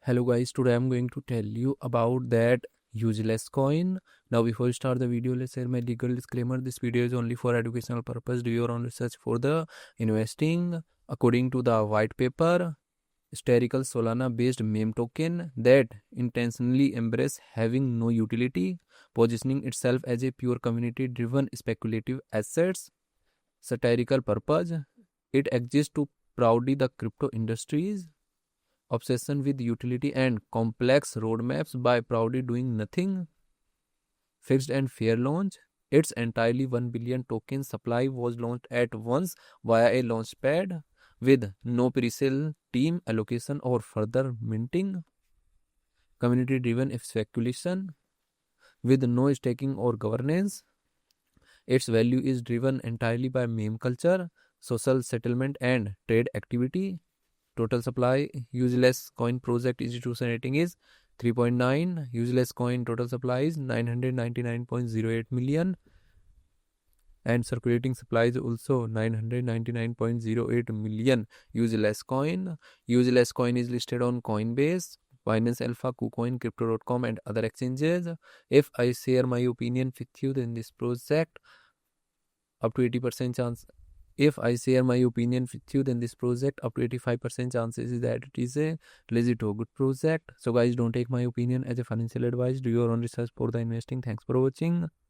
Hello guys, today I'm going to tell you about that useless coin. Now before we start the video, let's share my legal disclaimer. This video is only for educational purpose. Do your own research for the investing. According to the white paper, hysterical Solana based meme token that intentionally embrace having no utility, positioning itself as a pure community driven speculative assets, satirical purpose. It exists to proudly the crypto industries obsession with utility and complex roadmaps by proudly doing nothing. Fixed and fair launch. Its entirely 1 billion token supply was launched at once via a launchpad with no pre-sale team allocation or further minting. Community driven speculation with no staking or governance. Its value is driven entirely by meme culture, social settlement, and trade activity. Total supply useless coin project institution rating is 3.9. Useless coin total supply is 999.08 million, and circulating supply is also 999.08 million useless coin. Useless coin is listed on Coinbase, Binance Alpha, KuCoin, Crypto.com, and other exchanges. If I share my opinion with you, then this project up to 80% chance. If I share my opinion with you, then this project up to 85% chances is that it is a legit or good project. So guys, don't take my opinion as a financial advice. Do your own research for the investing. Thanks for watching.